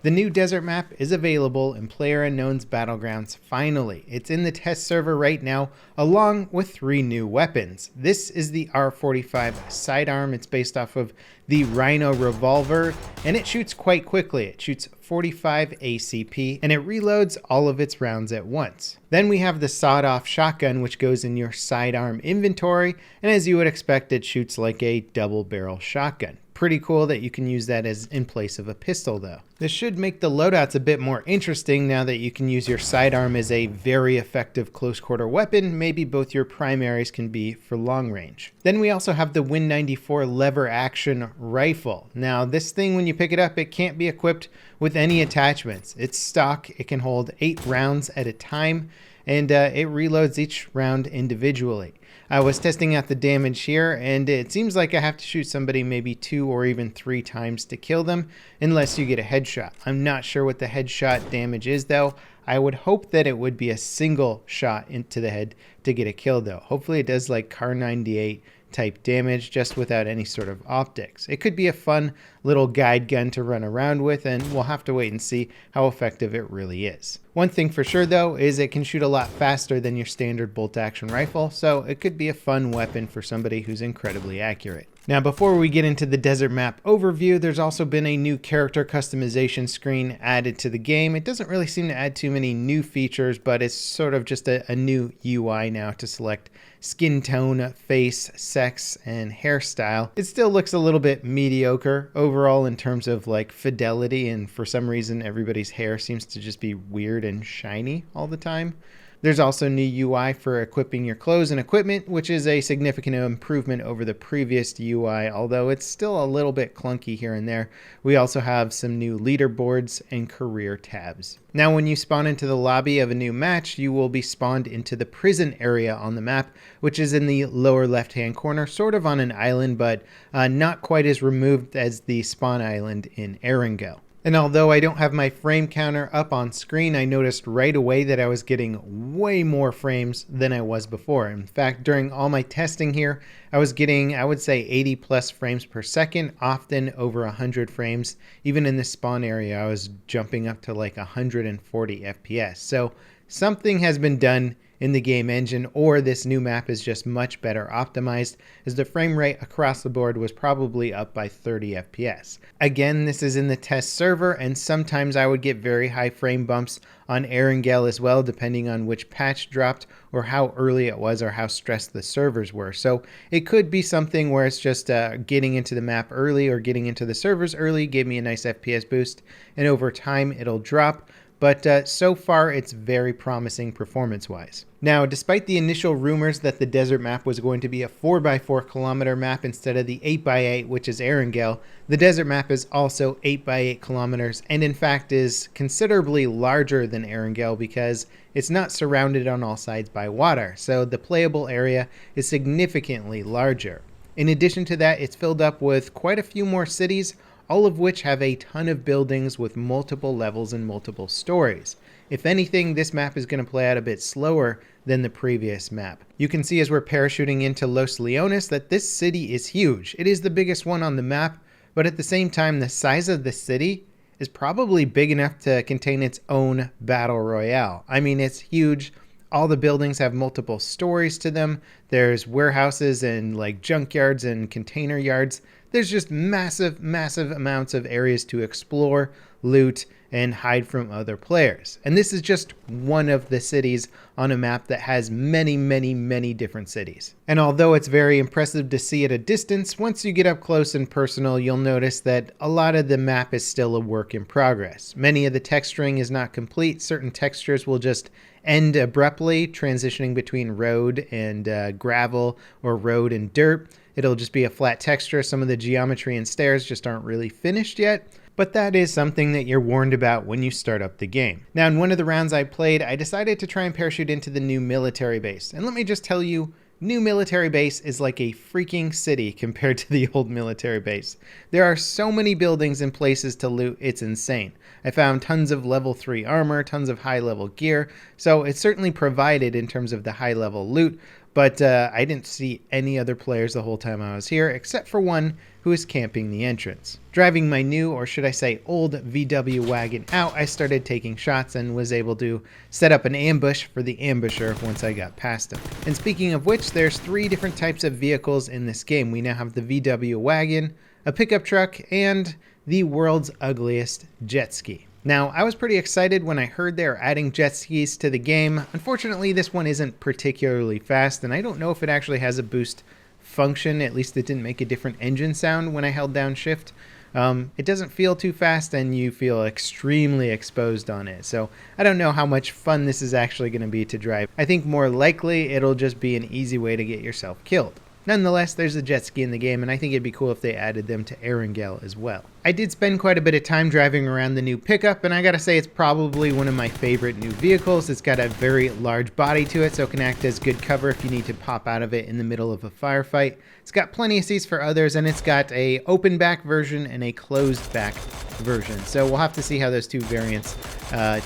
The new desert map is available in PlayerUnknown's Battlegrounds finally. It's in the test server right now, along with 3 new weapons. This is the R45 Sidearm. It's based off of the Rhino revolver, and it shoots quite quickly. It shoots 45 ACP, and it reloads all of its rounds at once. Then we have the sawed-off shotgun, which goes in your sidearm inventory, and as you would expect, it shoots like a double-barrel shotgun. Pretty cool that you can use that as in place of a pistol though. This should make the loadouts a bit more interesting now that you can use your sidearm as a very effective close quarter weapon. Maybe both your primaries can be for long range. Then we also have the Win94 lever action rifle. Now this thing, when you pick it up, it can't be equipped with any attachments. It's stock. It can hold 8 rounds at a time, and it reloads each round individually. I was testing out the damage here, and it seems like I have to shoot somebody maybe 2 or even 3 times to kill them, unless you get a headshot. I'm not sure what the headshot damage is though. I would hope that it would be a single shot into the head to get a kill though. Hopefully it does like Car 98 type damage just without any sort of optics. It could be a fun little guide gun to run around with, and we'll have to wait and see how effective it really is. One thing for sure though is it can shoot a lot faster than your standard bolt action rifle, so it could be a fun weapon for somebody who's incredibly accurate. Now before we get into the desert map overview, there's also been a new character customization screen added to the game. It doesn't really seem to add too many new features, but it's sort of just a new UI now to select skin tone, face, sex, and hairstyle. It still looks a little bit mediocre overall in terms of like fidelity, and for some reason everybody's hair seems to just be weird and shiny all the time. There's also new UI for equipping your clothes and equipment, which is a significant improvement over the previous UI, although it's still a little bit clunky here and there. We also have some new leaderboards and career tabs. Now when you spawn into the lobby of a new match, you will be spawned into the prison area on the map, which is in the lower left-hand corner, sort of on an island, but not quite as removed as the spawn island in Erangel. And although I don't have my frame counter up on screen, I noticed right away that I was getting way more frames than I was before. In fact, during all my testing here, I was getting, I would say, 80 plus frames per second, often over 100 frames. Even in the spawn area, I was jumping up to like 140 FPS. So something has been done in the game engine, or this new map is just much better optimized, as the frame rate across the board was probably up by 30 FPS. Again, this is in the test server, and sometimes I would get very high frame bumps on Erangel as well, depending on which patch dropped or how early it was or how stressed the servers were. So it could be something where it's just getting into the map early or getting into the servers early gave me a nice FPS boost, and over time it'll drop. But so far it's very promising performance-wise. Now, despite the initial rumors that the desert map was going to be a 4x4 kilometer map instead of the 8x8, which is Erangel, the desert map is also 8x8 kilometers, and in fact is considerably larger than Erangel because it's not surrounded on all sides by water, so the playable area is significantly larger. In addition to that, it's filled up with quite a few more cities, all of which have a ton of buildings with multiple levels and multiple stories. If anything, this map is going to play out a bit slower than the previous map. You can see as we're parachuting into Los Leones that this city is huge. It is the biggest one on the map, but at the same time, the size of the city is probably big enough to contain its own battle royale. I mean, it's huge. All the buildings have multiple stories to them. There's warehouses and like junkyards and container yards. There's just massive, massive amounts of areas to explore, loot, and hide from other players. And this is just one of the cities on a map that has many, many, many different cities. And although it's very impressive to see at a distance, once you get up close and personal, you'll notice that a lot of the map is still a work in progress. Many of the texturing is not complete. Certain textures will just end abruptly, transitioning between road and gravel or road and dirt. It'll just be a flat texture. Some of the geometry and stairs just aren't really finished yet, but that is something that you're warned about when you start up the game. Now, in one of the rounds I played, I decided to try and parachute into the new military base. And let me just tell you, new military base is like a freaking city compared to the old military base. There are so many buildings and places to loot, it's insane. I found tons of level 3 armor, tons of high level gear, so it's certainly provided in terms of the high level loot, but I didn't see any other players the whole time I was here, except for one who was camping the entrance. Driving my new, or should I say old, VW Wagon out, I started taking shots and was able to set up an ambush for the ambusher once I got past him. And speaking of which, there's 3 different types of vehicles in this game. We now have the VW Wagon, a pickup truck, and the world's ugliest jet ski. Now, I was pretty excited when I heard they were adding jet skis to the game. Unfortunately, this one isn't particularly fast, and I don't know if it actually has a boost function. At least it didn't make a different engine sound when I held down shift. It doesn't feel too fast, and you feel extremely exposed on it. So I don't know how much fun this is actually going to be to drive. I think more likely it'll just be an easy way to get yourself killed. Nonetheless, there's a jet ski in the game, and I think it'd be cool if they added them to Erangel as well. I did spend quite a bit of time driving around the new pickup, and I gotta say it's probably one of my favorite new vehicles. It's got a very large body to it, so it can act as good cover if you need to pop out of it in the middle of a firefight. It's got plenty of seats for others, and it's got a open back version and a closed back version. So we'll have to see how those 2 variants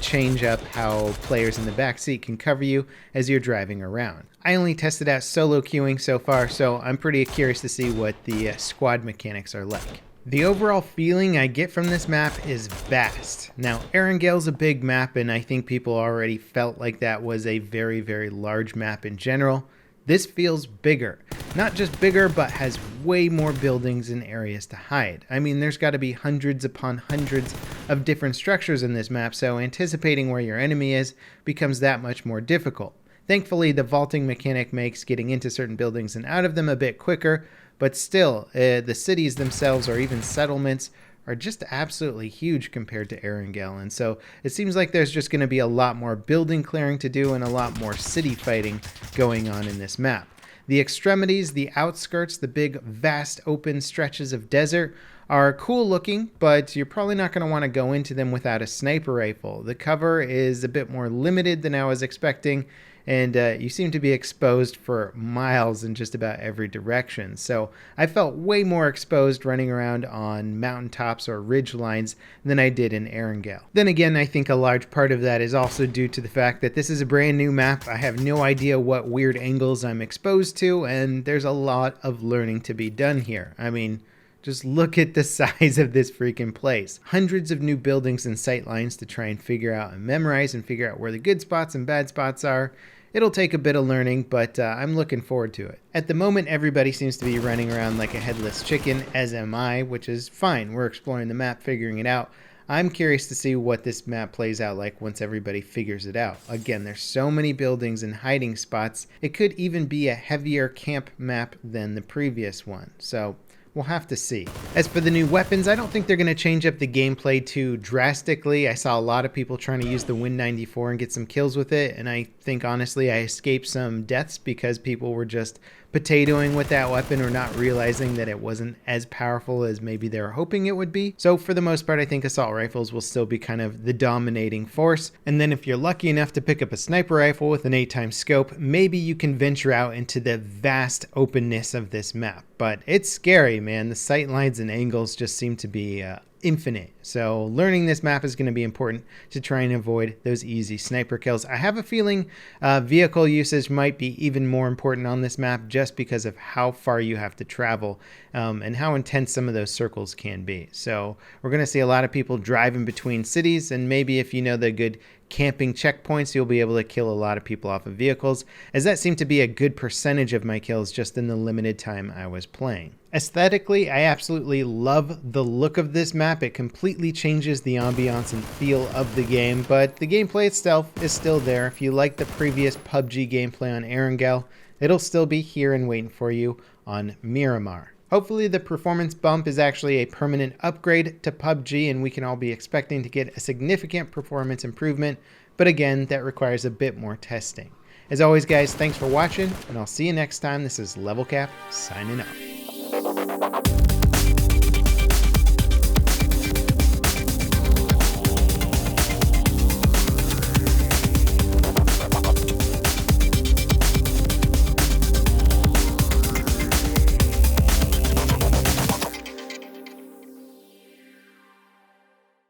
change up how players in the back seat can cover you as you're driving around. I only tested out solo queuing so far, so I'm pretty curious to see what the squad mechanics are like. The overall feeling I get from this map is vast. Now, Erangel's a big map, and I think people already felt like that was a very, very large map in general. This feels bigger. Not just bigger, but has way more buildings and areas to hide. I mean, there's got to be hundreds upon hundreds of different structures in this map, so anticipating where your enemy is becomes that much more difficult. Thankfully, the vaulting mechanic makes getting into certain buildings and out of them a bit quicker, but still, the cities themselves or even settlements are just absolutely huge compared to Erangel, and so it seems like there's just going to be a lot more building clearing to do and a lot more city fighting going on in this map. The extremities, the outskirts, the big vast open stretches of desert are cool looking, but you're probably not going to want to go into them without a sniper rifle. The cover is a bit more limited than I was expecting, and you seem to be exposed for miles in just about every direction. So I felt way more exposed running around on mountaintops or ridge lines than I did in Erangel. Then again, I think a large part of that is also due to the fact that this is a brand new map. I have no idea what weird angles I'm exposed to, and there's a lot of learning to be done here. I mean, just look at the size of this freaking place. Hundreds of new buildings and sight lines to try and figure out and memorize and figure out where the good spots and bad spots are. It'll take a bit of learning, but I'm looking forward to it. At the moment, everybody seems to be running around like a headless chicken, as am I, which is fine. We're exploring the map, figuring it out. I'm curious to see what this map plays out like once everybody figures it out. Again, there's so many buildings and hiding spots. It could even be a heavier camp map than the previous one. So we'll have to see. As for the new weapons, I don't think they're going to change up the gameplay too drastically. I saw a lot of people trying to use the Win 94 and get some kills with it, and I think honestly I escaped some deaths because people were just potatoing with that weapon or not realizing that it wasn't as powerful as maybe they were hoping it would be. So for the most part, I think assault rifles will still be kind of the dominating force. And then if you're lucky enough to pick up a sniper rifle with an 8x scope, maybe you can venture out into the vast openness of this map. But it's scary, man. The sight lines and angles just seem to be infinite. So learning this map is going to be important to try and avoid those easy sniper kills. I have a feeling vehicle usage might be even more important on this map just because of how far you have to travel and how intense some of those circles can be. So we're going to see a lot of people driving between cities, and maybe if you know the good camping checkpoints, you'll be able to kill a lot of people off of vehicles, as that seemed to be a good percentage of my kills just in the limited time I was playing. Aesthetically, I absolutely love the look of this map. It completely changes the ambiance and feel of the game, but the gameplay itself is still there. If you like the previous PUBG gameplay on Erangel, it'll still be here and waiting for you on Miramar. Hopefully the performance bump is actually a permanent upgrade to PUBG and we can all be expecting to get a significant performance improvement, but again, that requires a bit more testing. As always guys, thanks for watching, and I'll see you next time. This is Level Cap, signing off.